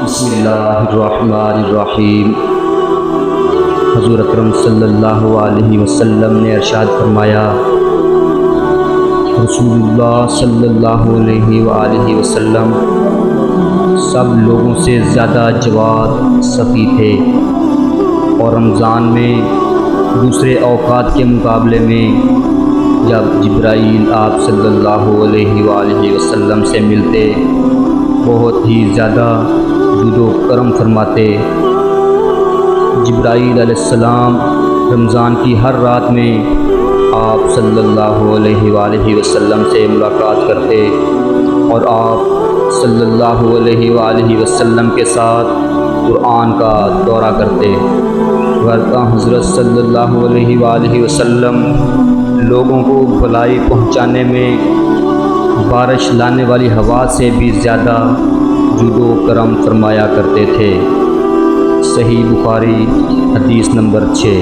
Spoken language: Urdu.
بسم اللہ الرحمن الرحیم۔ حضور اکرم صلی اللہ علیہ وسلم نے ارشاد فرمایا، رسول اللہ صلی اللہ علیہ وآلہ وسلم سب لوگوں سے زیادہ جواد سخی تھے، اور رمضان میں دوسرے اوقات کے مقابلے میں جب جبرائیل آپ صلی اللہ علیہ وآلہ وسلم سے ملتے بہت ہی زیادہ جود و کرم فرماتے۔ جبرائیل علیہ السلام رمضان کی ہر رات میں آپ صلی اللہ علیہ وآلہ وسلم سے ملاقات کرتے اور آپ صلی اللہ علیہ وآلہ وسلم کے ساتھ قرآن کا دورہ کرتے۔ ورثہ حضرت صلی اللہ علیہ وآلہ وسلم لوگوں کو بھلائی پہنچانے میں بارش لانے والی ہوا سے بھی زیادہ جود و کرم فرمایا کرتے تھے۔ صحیح بخاری حدیث نمبر 6۔